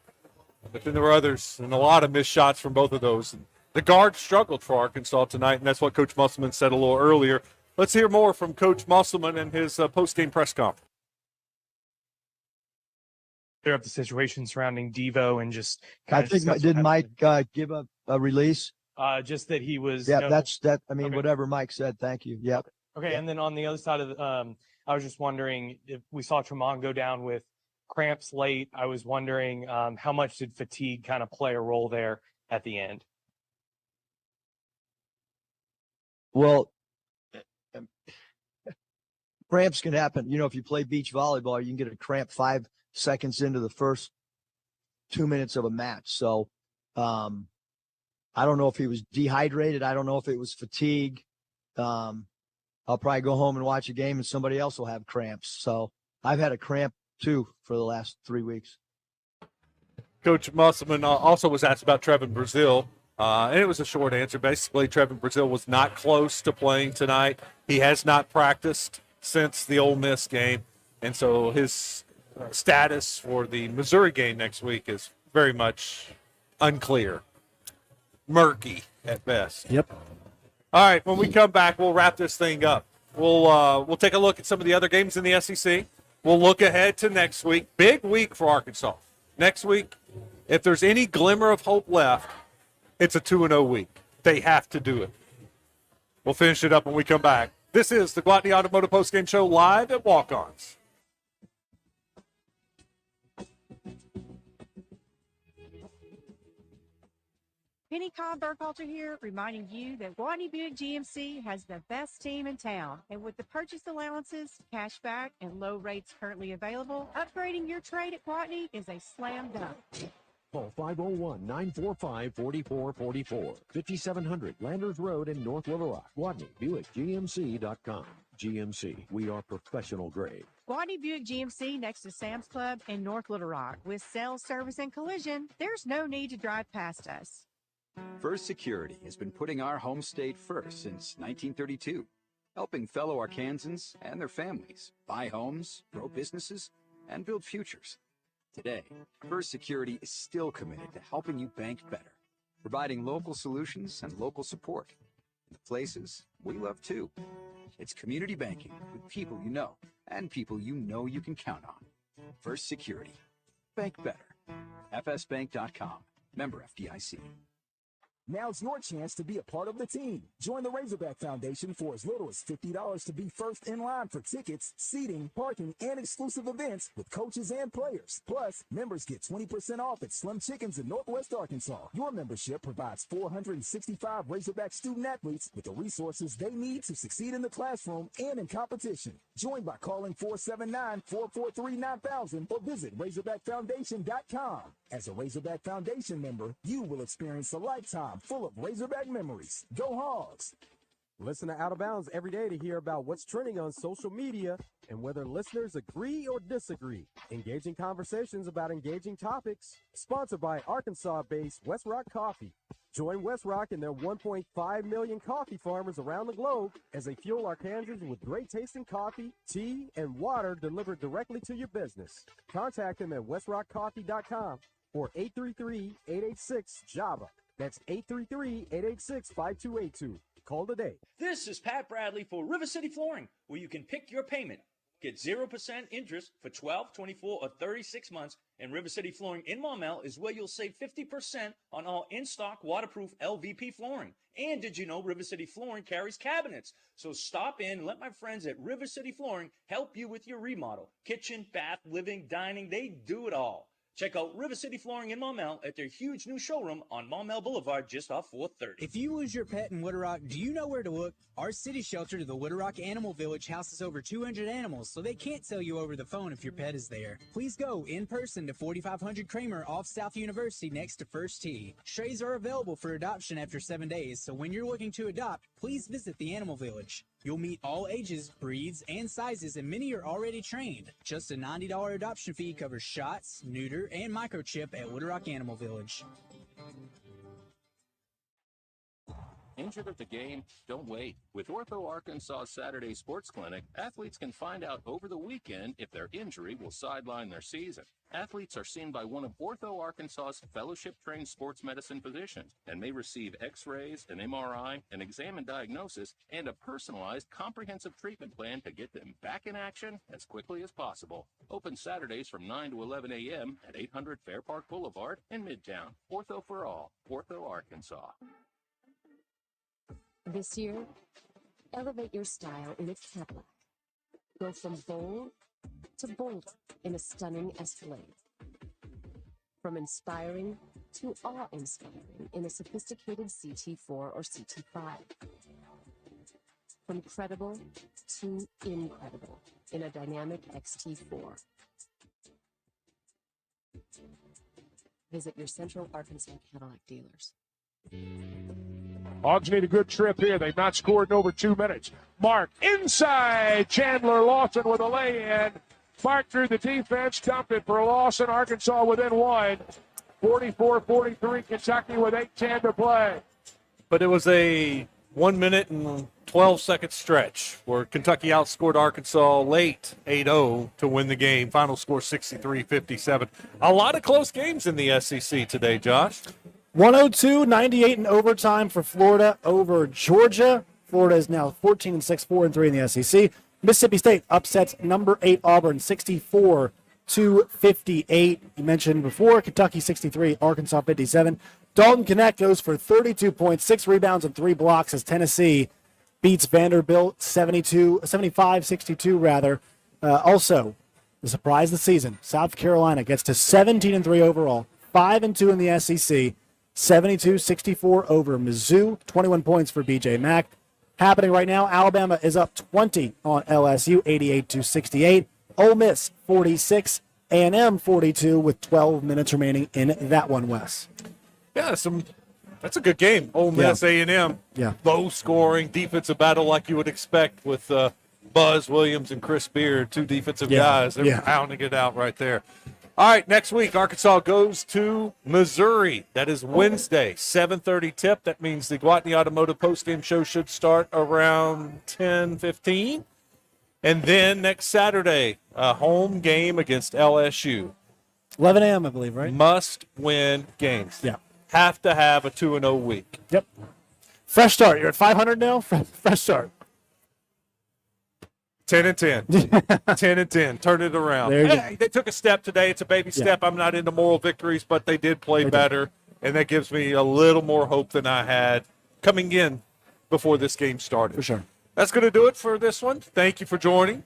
But then there were others, and a lot of missed shots from both of those. And the guards struggled for Arkansas tonight, and that's what Coach Musselman said a little earlier. Let's hear more from Coach Musselman and his post-game press conference. Clear up the situation surrounding Devo and just I think, did Mike give a release? Just that he was. Yeah, that's that. I mean, whatever Mike said. Thank you. Yep. Okay, and then on the other side of the, I was just wondering if we saw Tremont go down with cramps late. I was wondering how much did fatigue kind of play a role there at the end? Well, cramps can happen. If you play beach volleyball, you can get a cramp 5 seconds into the first 2 minutes of a match. So I don't know if he was dehydrated. I don't know if it was fatigue. I'll probably go home and watch a game and somebody else will have cramps. So I've had a cramp too for the last 3 weeks. Coach Musselman also was asked about Trevin Brazile. And it was a short answer. Basically, Trevin Brazile was not close to playing tonight. He has not practiced since the Ole Miss game. And so his status for the Missouri game next week is very much unclear, murky at best. Yep. All right, when we come back, we'll wrap this thing up. We'll take a look at some of the other games in the SEC. We'll look ahead to next week. Big week for Arkansas. Next week, if there's any glimmer of hope left, it's a 2-0 week. They have to do it. We'll finish it up when we come back. This is the Gwatney Automotive Postgame Show live at Walk Ons. Penny Cobb Burkhalter here, reminding you that Gwatney Buick GMC has the best team in town. And with the purchase allowances, cash back, and low rates currently available, upgrading your trade at Gwatney is a slam dunk. Call 501-945-4444. 5700 Landers Road in North Little Rock. Gwatney, BuickGMC.com. GMC, we are professional grade. Gwatney Buick GMC next to Sam's Club in North Little Rock. With sales, service, and collision, there's no need to drive past us. First Security has been putting our home state first since 1932, helping fellow Arkansans and their families buy homes, grow businesses, and build futures. Today, First Security is still committed to helping you bank better, providing local solutions and local support in the places we love too. It's community banking with people you know and people you know you can count on. First Security. Bank better. FSBank.com. Member FDIC. Now's your chance to be a part of the team. Join the Razorback Foundation for as little as $50 to be first in line for tickets, seating, parking, and exclusive events with coaches and players. Plus, members get 20% off at Slim Chickens in Northwest Arkansas. Your membership provides 465 Razorback student athletes with the resources they need to succeed in the classroom and in competition. Join by calling 479-443-9000 or visit RazorbackFoundation.com. As a Razorback Foundation member, you will experience a lifetime full of Razorback memories. Go Hogs! Listen to Out of Bounds every day to hear about what's trending on social media and whether listeners agree or disagree. Engaging conversations about engaging topics. Sponsored by Arkansas-based West Rock Coffee. Join West Rock and their 1.5 million coffee farmers around the globe as they fuel Arkansans with great tasting coffee, tea, and water delivered directly to your business. Contact them at westrockcoffee.com or 833-886-JAVA. That's 833-886-5282. Call today. This is Pat Bradley for River City Flooring, where you can pick your payment. Get 0% interest for 12, 24, or 36 months, and River City Flooring in Maumelle is where you'll save 50% on all in-stock waterproof LVP flooring. And did you know River City Flooring carries cabinets? So stop in and let my friends at River City Flooring help you with your remodel. Kitchen, bath, living, dining, they do it all. Check out River City Flooring in Maumelle at their huge new showroom on Maumelle Boulevard just off 430. If you lose your pet in Wooded Rock, do you know where to look? Our city shelter, the Wooded Rock Animal Village, houses over 200 animals, so they can't tell you over the phone if your pet is there. Please go in person to 4500 Kramer off South University next to First Tee. Strays are available for adoption after 7 days, so when you're looking to adopt, please visit the Animal Village. You'll meet all ages, breeds, and sizes, and many are already trained. Just a $90 adoption fee covers shots, neuter, and microchip at Wooded Rock Animal Village. Injured at the game? Don't wait. With Ortho Arkansas Saturday Sports Clinic, athletes can find out over the weekend if their injury will sideline their season. Athletes are seen by one of Ortho Arkansas's fellowship-trained sports medicine physicians and may receive x-rays, an MRI, an exam and diagnosis, and a personalized comprehensive treatment plan to get them back in action as quickly as possible. Open Saturdays from 9 to 11 a.m. at 800 Fair Park Boulevard in Midtown. Ortho for all. Ortho Arkansas. This year, elevate your style in a Cadillac. Go from bold to bold in a stunning Escalade. From inspiring to awe-inspiring in a sophisticated CT4 or CT5. From credible to incredible in a dynamic XT4. Visit your Central Arkansas Cadillac dealers. Hogs need a good trip here. They've not scored in over 2 minutes. Mark inside. Chandler Lawson with a lay-in. Mark through the defense. Dumped it for Lawson. Arkansas within one. 44-43. Kentucky with 8:10 to play. But it was a 1 minute and 12-second stretch where Kentucky outscored Arkansas late 8-0 to win the game. Final score 63-57. A lot of close games in the SEC today, Josh. 102-98 in overtime for Florida over Georgia. Florida is now 14-6, 4-3 in the SEC. Mississippi State upsets number 8 Auburn 64-58. You mentioned before, Kentucky 63, Arkansas 57. Dalton Knecht goes for 32 points, 6 rebounds, and 3 blocks as Tennessee beats Vanderbilt 75-62 rather. Also, the surprise of the season, South Carolina gets to 17-3 overall, 5-2 in the SEC. 72-64 over Mizzou. 21 points for BJ Mack. Happening right now, Alabama is up 20 on LSU, 88-68. Ole Miss 46, A&M 42 with 12 minutes remaining in that one, Wes. Yeah, that's a good game. Ole Miss, A&M. Yeah. Low scoring defensive battle like you would expect with Buzz Williams and Chris Beard, two defensive guys. They're pounding it out right there. All right, next week, Arkansas goes to Missouri. That is Wednesday, 7:30 tip. That means the Gwatney Automotive postgame show should start around 10:15. And then next Saturday, a home game against LSU. 11 a.m., I believe, right? Must-win games. Yeah. Have to have a 2-0 week. Yep. Fresh start. You're at 500 now? Fresh start. 10-10. 10-10. Turn it around. Hey, they took a step today. It's a baby step. I'm not into moral victories, but they did play better, and that gives me a little more hope than I had coming in before this game started. For sure. That's going to do it for this one. Thank you for joining.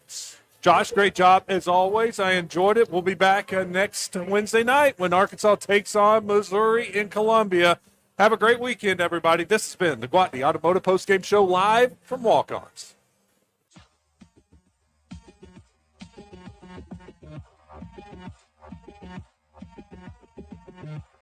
Josh, great job as always. I enjoyed it. We'll be back next Wednesday night when Arkansas takes on Missouri in Columbia. Have a great weekend, everybody. This has been the Gwatney Automotive Postgame Show live from Walk Ons.